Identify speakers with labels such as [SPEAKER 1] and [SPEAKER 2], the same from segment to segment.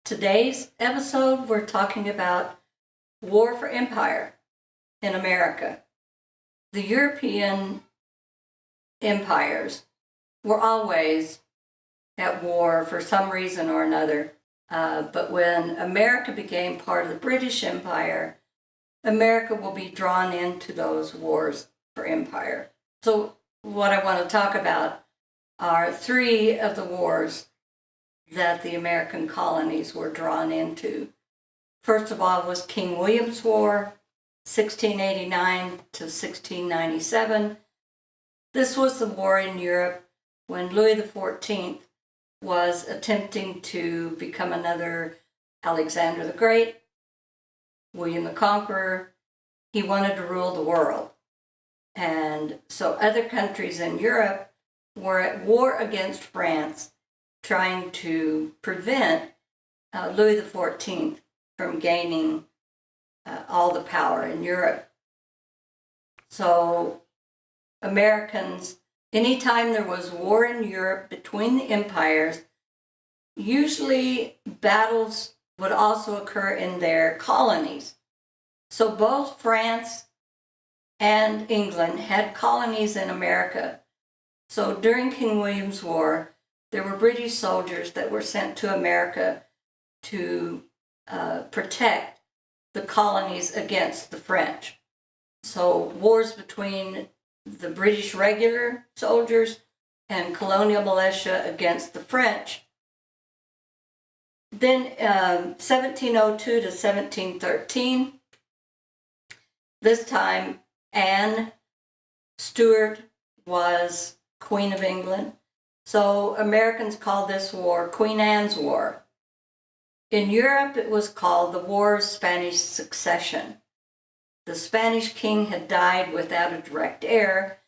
[SPEAKER 1] Today's episode, we're talking about war for empire in America. The European empires were always at war for some reason or another. But when America became part of the British Empire, America will be drawn into those wars for empire. So what I want to talk about are three of the wars that the American colonies were drawn into. First of all was King William's War, 1689 to 1697. This was the war in Europe when Louis XIV was attempting to become another Alexander the Great, William the Conqueror. He wanted to rule the world. And so other countries in Europe were at war against France, trying to prevent Louis XIV from gaining all the power in Europe. So Americans, anytime there was war in Europe between the empires, usually battles would also occur in their colonies. So both France and England had colonies in America. So during King William's War, there were British soldiers that were sent to America to protect the colonies against the French. So wars between the British regular soldiers and colonial militia against the French. Then 1702 to 1713, this time Anne Stuart was Queen of England. So Americans call this war Queen Anne's War. In Europe, it was called the War of Spanish Succession. The Spanish king had died without a direct heir,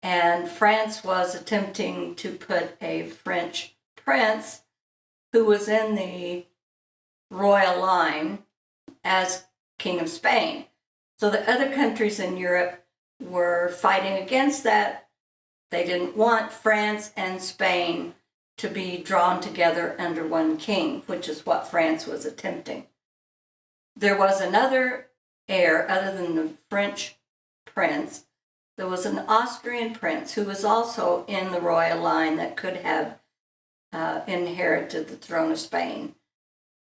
[SPEAKER 1] and France was attempting to put a French prince who was in the royal line as King of Spain. So the other countries in Europe were fighting against that. They didn't want France and Spain to be drawn together under one king, which is what France was attempting. There was another heir other than the French prince. There was an Austrian prince who was also in the royal line that could have inherited the throne of Spain.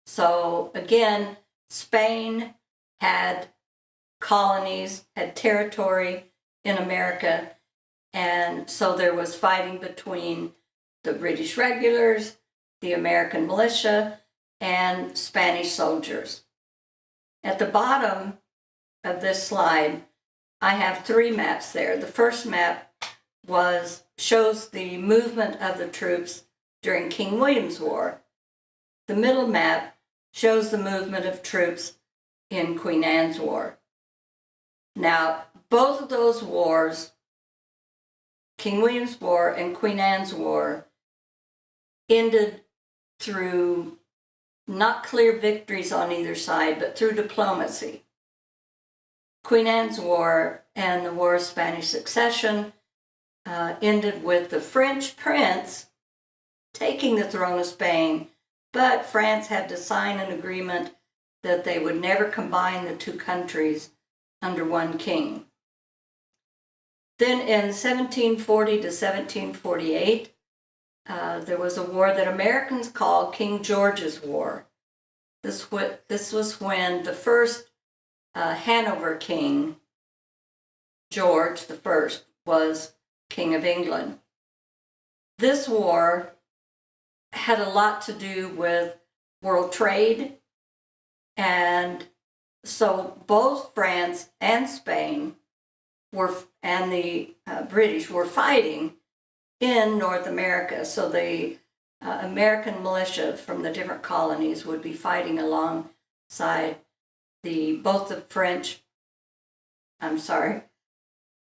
[SPEAKER 1] So again, Spain had colonies, had territory in America, and so there was fighting between the British regulars, the American militia, and Spanish soldiers. At the bottom of this slide, I have three maps there. The first map shows the movement of the troops during King William's War. The middle map shows the movement of troops in Queen Anne's War. Now, both of those wars, King William's War and Queen Anne's War, ended through not clear victories on either side, but through diplomacy. Queen Anne's War and the War of Spanish Succession ended with the French prince taking the throne of Spain, but France had to sign an agreement that they would never combine the two countries under one king. Then in 1740 to 1748, there was a war that Americans called King George's War. This was when the first Hanover king, George I, was King of England. This war had a lot to do with world trade, and so both France and Spain and the British were fighting in North America. So the American militia from the different colonies would be fighting alongside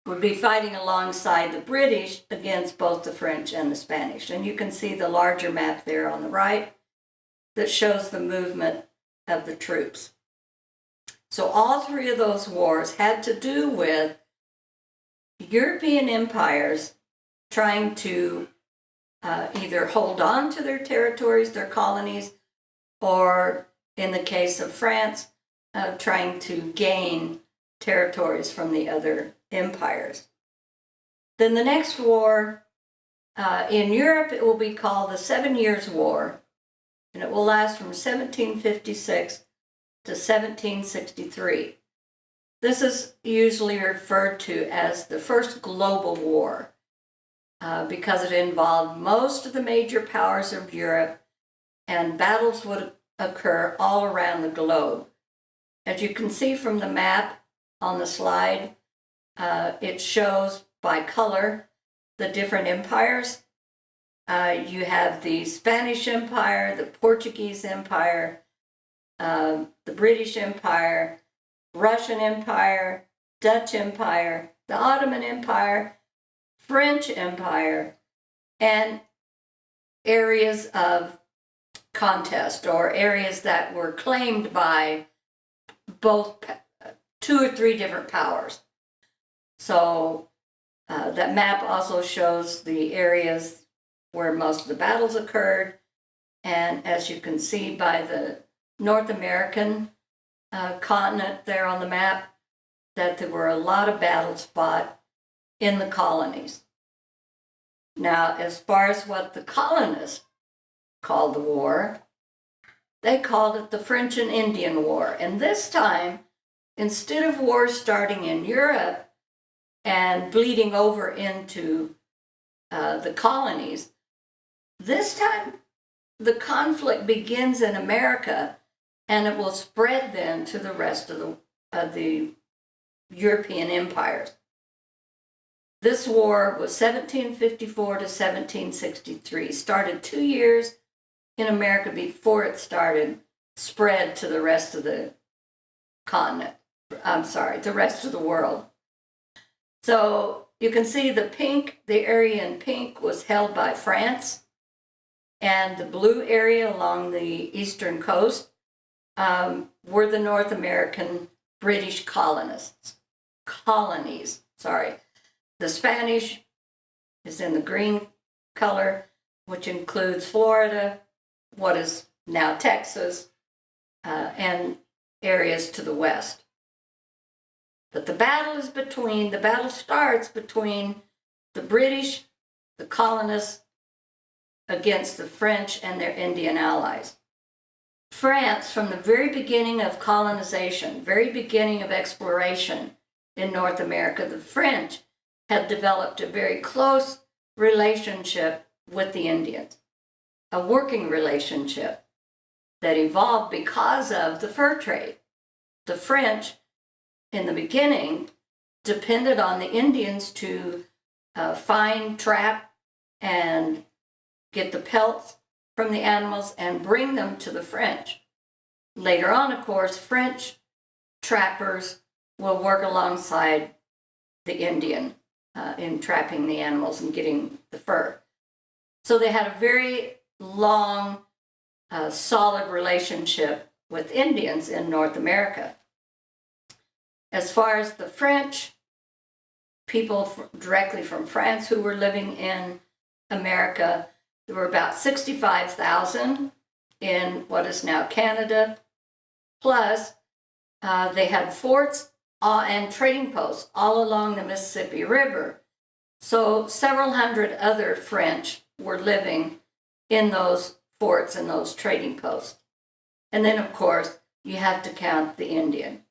[SPEAKER 1] would be fighting alongside the British against both the French and the Spanish. And you can see the larger map there on the right that shows the movement of the troops. So all three of those wars had to do with European empires trying to either hold on to their territories, their colonies, or in the case of France, trying to gain territories from the other empires. Then the next war in Europe, it will be called the 7 Years' War, and it will last from 1756 to 1763. This is usually referred to as the First Global War because it involved most of the major powers of Europe, and battles would occur all around the globe. As you can see from the map on the slide, it shows by color the different empires. You have the Spanish Empire, the Portuguese Empire, the British Empire, Russian Empire, Dutch Empire, the Ottoman Empire, French Empire, and areas of contest, or areas that were claimed by both 2 or 3 different powers. So that map also shows the areas where most of the battles occurred, and as you can see by the North American continent there on the map, that there were a lot of battles fought in the colonies. Now, as far as what the colonists called the war, they called it the French and Indian War. And this time, instead of wars starting in Europe and bleeding over into the colonies, this time the conflict begins in America, and it will spread then to the rest of the European empires. This war was 1754 to 1763, started 2 years in America before it spread to the rest of the continent. The rest of the world. So you can see the area in pink was held by France, and the blue area along the eastern coast were the North American British colonies. The Spanish is in the green color, which includes Florida, what is now Texas, and areas to the west. But the battle starts between the British, the colonists, against the French and their Indian allies. France, from the very beginning of colonization, very beginning of exploration in North America, the French had developed a very close relationship with the Indians, a working relationship that evolved because of the fur trade. The French, in the beginning, depended on the Indians to find, trap, and get the pelts from the animals and bring them to the French. Later on, of course, French trappers will work alongside the Indian in trapping the animals and getting the fur. So they had a very long, solid relationship with Indians in North America. As far as the French, people directly from France who were living in America, there were about 65,000 in what is now Canada, plus they had forts and trading posts all along the Mississippi River. So several hundred other French were living in those forts and those trading posts. And then, of course, you have to count the Indian.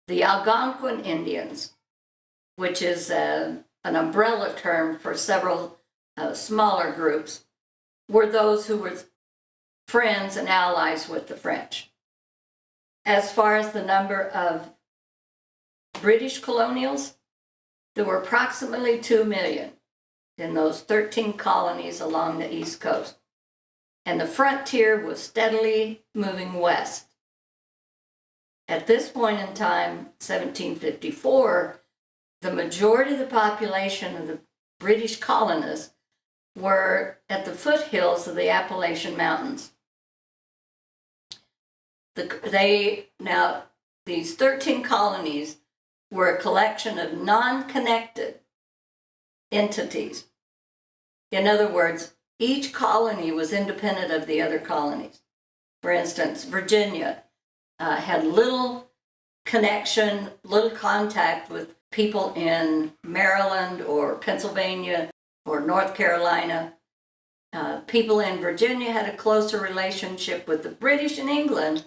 [SPEAKER 1] The Algonquin Indians, which is an umbrella term for several smaller groups, were those who were friends and allies with the French. As far as the number of British colonials, there were approximately 2 million in those 13 colonies along the East Coast. And the frontier was steadily moving west. At this point in time, 1754, the majority of the population of the British colonists were at the foothills of the Appalachian Mountains. These 13 colonies were a collection of non-connected entities. In other words, each colony was independent of the other colonies. For instance, Virginia had little connection, little contact with people in Maryland or Pennsylvania or North Carolina. People in Virginia had a closer relationship with the British in England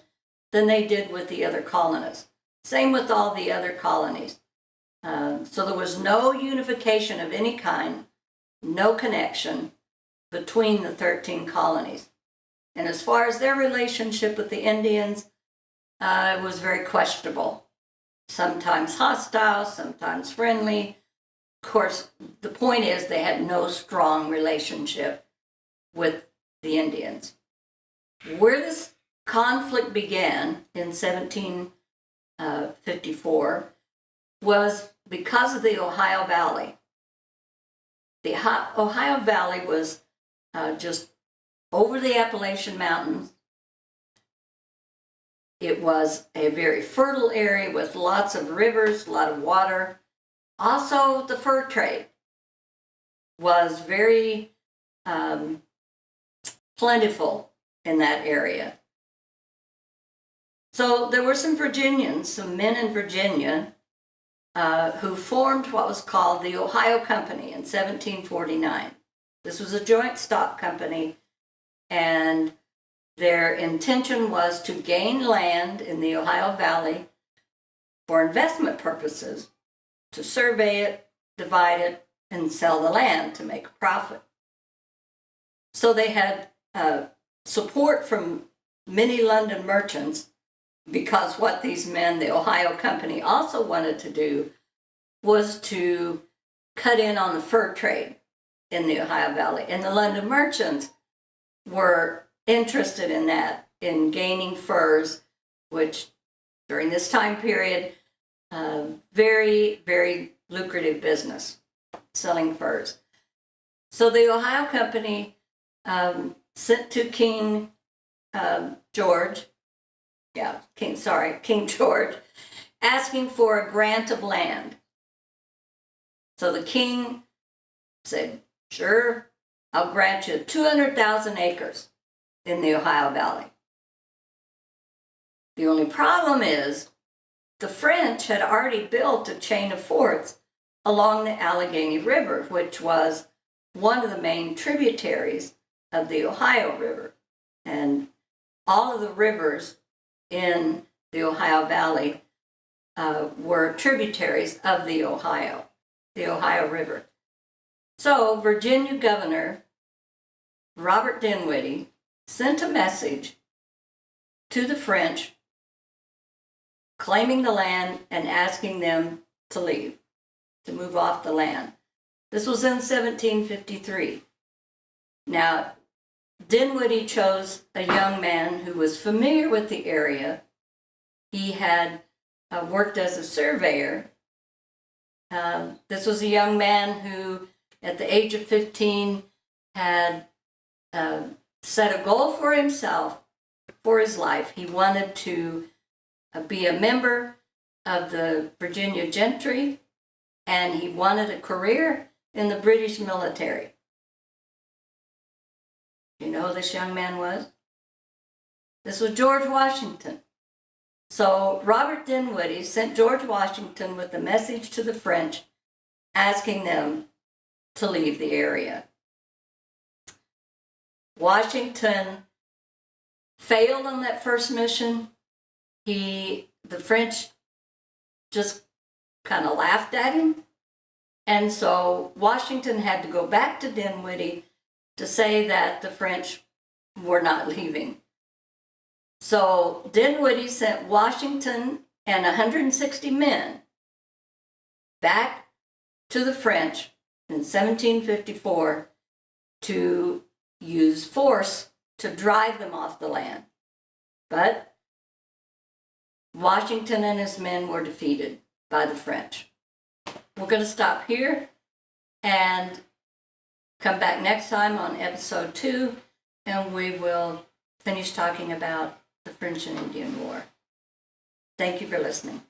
[SPEAKER 1] than they did with the other colonists. Same with all the other colonies. So there was no unification of any kind, no connection between the 13 colonies. And as far as their relationship with the Indians, it was very questionable. Sometimes hostile, sometimes friendly. Of course, the point is they had no strong relationship with the Indians. Where this conflict began in 1754 was because of the Ohio Valley. The Ohio Valley was just over the Appalachian Mountains. It was a very fertile area with lots of rivers, a lot of water. Also, the fur trade was very plentiful in that area. So there were some Virginians, some men in Virginia, who formed what was called the Ohio Company in 1749. This was a joint stock company, and their intention was to gain land in the Ohio Valley for investment purposes, to survey it, divide it, and sell the land to make a profit. So they had support from many London merchants, because what these men, the Ohio Company, also wanted to do was to cut in on the fur trade in the Ohio Valley. And the London merchants were interested in that, in gaining furs, which during this time period, very, very lucrative business, selling furs. So the Ohio Company sent to King George, asking for a grant of land. So the king said, sure, I'll grant you 200,000 acres in the Ohio Valley. The only problem is the French had already built a chain of forts along the Allegheny River, which was one of the main tributaries of the Ohio River. And all of the rivers in the Ohio Valley were tributaries of the Ohio River. So Virginia Governor Robert Dinwiddie sent a message to the French claiming the land and asking them to leave, to move off the land. This was in 1753. Now, Dinwiddie chose a young man who was familiar with the area. He had worked as a surveyor. This was a young man who, at the age of 15, had set a goal for himself, for his life. He wanted to be a member of the Virginia gentry, and he wanted a career in the British military. You know who this young man was? This was George Washington. So Robert Dinwiddie sent George Washington with a message to the French asking them to leave the area. Washington failed on that first mission. The French just kind of laughed at him. And so Washington had to go back to Dinwiddie to say that the French were not leaving. So Dinwiddie sent Washington and 160 men back to the French in 1754 to use force to drive them off the land. But Washington and his men were defeated by the French. We're going to stop here and come back next time on episode 2, and we will finish talking about the French and Indian War. Thank you for listening.